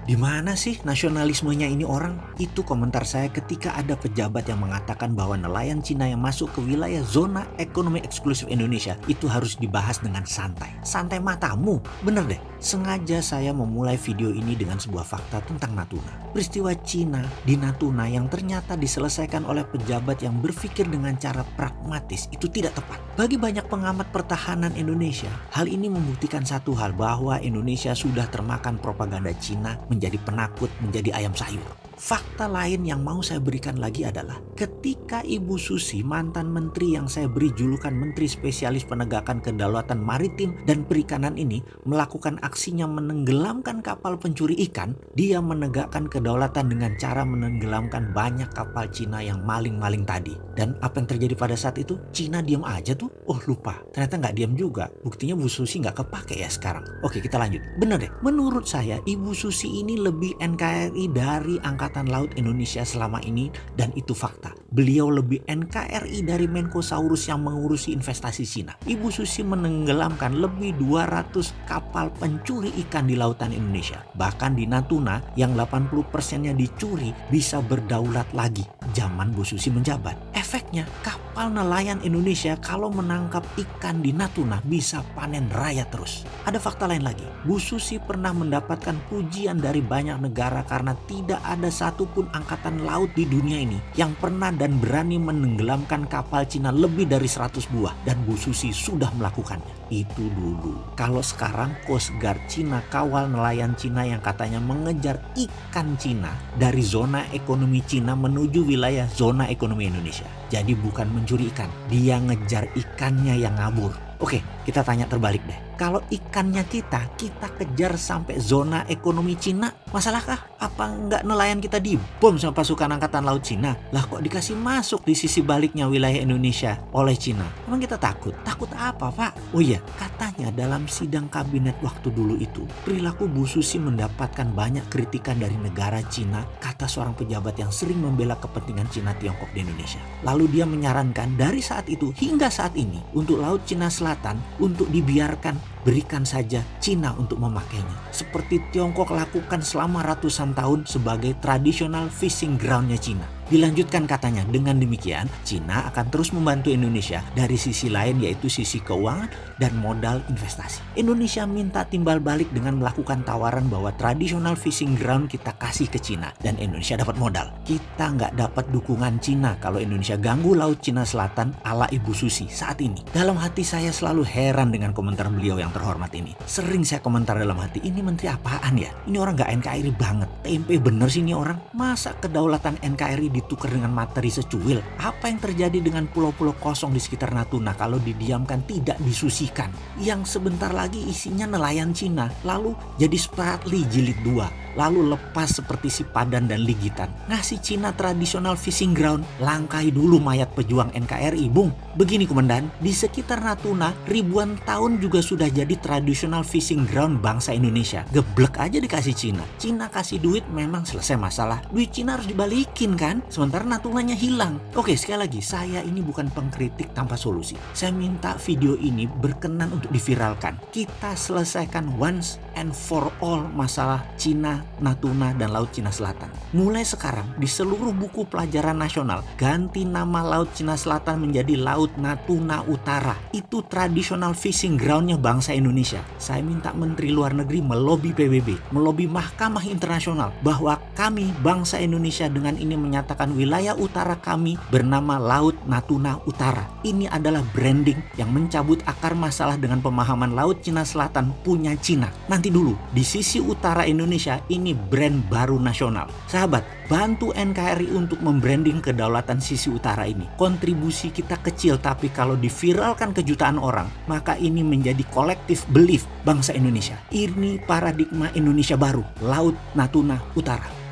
Di mana sih nasionalismenya ini orang? Itu komentar saya ketika ada pejabat yang mengatakan bahwa nelayan Cina yang masuk ke wilayah zona ekonomi eksklusif Indonesia itu harus dibahas dengan santai. Santai matamu, bener deh. Sengaja saya memulai video ini dengan sebuah fakta tentang Natuna. Peristiwa Cina di Natuna yang ternyata diselesaikan oleh pejabat yang berpikir dengan cara pragmatis itu tidak tepat. Bagi banyak pengamat pertahanan Indonesia, hal ini membuktikan satu hal, bahwa Indonesia sudah termakan propaganda Cina, menjadi penakut, menjadi ayam sayur. Fakta lain yang mau saya berikan lagi adalah ketika Ibu Susi, mantan menteri yang saya beri julukan Menteri Spesialis Penegakan Kedaulatan Maritim dan Perikanan ini melakukan aksinya menenggelamkan kapal pencuri ikan, dia menegakkan kedaulatan dengan cara menenggelamkan banyak kapal Cina yang maling-maling tadi. Dan apa yang terjadi pada saat itu? Cina diam aja tuh. Oh lupa, ternyata nggak diam juga. Buktinya Bu Susi nggak kepake ya sekarang. Oke, kita lanjut. Bener deh, menurut saya Ibu Susi ini lebih NKRI dari Angkatan Laut Indonesia selama ini, dan itu fakta. Beliau lebih NKRI dari Menkosaurus yang mengurusi investasi Cina. Ibu Susi menenggelamkan lebih 200 kapal pencuri ikan di lautan Indonesia. Bahkan di Natuna yang 80%-nya dicuri bisa berdaulat lagi zaman Bu Susi menjabat. Efeknya kapal nelayan Indonesia kalau menangkap ikan di Natuna bisa panen raya terus. Ada fakta lain lagi. Bu Susi pernah mendapatkan pujian dari banyak negara karena tidak ada satupun angkatan laut di dunia ini yang pernah dan berani menenggelamkan kapal Cina lebih dari 100 buah, dan Bu Susi sudah melakukannya. Itu dulu. Kalau sekarang Coast Guard Cina kawal nelayan Cina yang katanya mengejar ikan Cina dari zona ekonomi Cina menuju wilayah zona ekonomi Indonesia. Jadi bukan mencuri ikan, dia ngejar ikannya yang ngabur. Oke, kita tanya terbalik deh. Kalau ikannya kita kejar sampai zona ekonomi Cina, masalahkah? Apa nggak nelayan kita dibom sama pasukan angkatan laut Cina? Lah kok dikasih masuk di sisi baliknya wilayah Indonesia oleh Cina? Emang kita takut? Takut apa, Pak? Oh iya, katanya dalam sidang kabinet waktu dulu itu, perilaku Bu Susi mendapatkan banyak kritikan dari negara Cina, kata seorang pejabat yang sering membela kepentingan Cina Tiongkok di Indonesia. Lalu dia menyarankan dari saat itu hingga saat ini untuk Laut Cina Selatan untuk dibiarkan, berikan saja Cina untuk memakainya. Seperti Tiongkok lakukan selama ratusan tahun sebagai traditional fishing groundnya Cina. Dilanjutkan katanya, dengan demikian Cina akan terus membantu Indonesia dari sisi lain, yaitu sisi keuangan dan modal investasi. Indonesia minta timbal balik dengan melakukan tawaran bahwa traditional fishing ground kita kasih ke Cina dan Indonesia dapat modal. Kita nggak dapat dukungan Cina kalau Indonesia ganggu Laut Cina Selatan ala Ibu Susi saat ini. Dalam hati saya selalu heran dengan komentar beliau yang terhormat ini. Sering saya komentar dalam hati, ini menteri apaan ya? Ini orang nggak NKRI banget. Tempe bener sih ini orang. Masa kedaulatan NKRI ditukar dengan materi secuil? Apa yang terjadi dengan pulau-pulau kosong di sekitar Natuna kalau didiamkan tidak disusikan? Yang sebentar lagi isinya nelayan Cina, lalu jadi Spratly jilid 2. Lalu lepas seperti si Padan dan Ligitan. Ngasih Cina traditional fishing ground, langkai dulu mayat pejuang NKRI, Bung. Begini Komandan, di sekitar Natuna ribuan tahun juga sudah jadi traditional fishing ground bangsa Indonesia. Geblek aja dikasih Cina. Cina kasih duit memang selesai masalah. Duit Cina harus dibalikin kan? Sementara Natunanya hilang. Oke, sekali lagi, saya ini bukan pengkritik tanpa solusi. Saya minta video ini berkenan untuk diviralkan. Kita selesaikan once and for all masalah Cina, Natuna, dan Laut Cina Selatan. Mulai sekarang di seluruh buku pelajaran nasional, ganti nama Laut Cina Selatan menjadi Laut Natuna Utara. Itu traditional fishing groundnya bangsa Indonesia. Saya minta Menteri Luar Negeri melobi PBB, melobi Mahkamah Internasional bahwa kami bangsa Indonesia dengan ini menyatakan wilayah utara kami bernama Laut Natuna Utara. Ini adalah branding yang mencabut akar masalah dengan pemahaman Laut Cina Selatan punya Cina. Nanti dulu, di sisi utara Indonesia ini brand baru nasional. Sahabat, bantu NKRI untuk membranding kedaulatan sisi utara ini. Kontribusi kita kecil, tapi kalau diviralkan ke jutaan orang, maka ini menjadi kolektif belief bangsa Indonesia. Ini paradigma Indonesia baru, Laut Natuna Utara.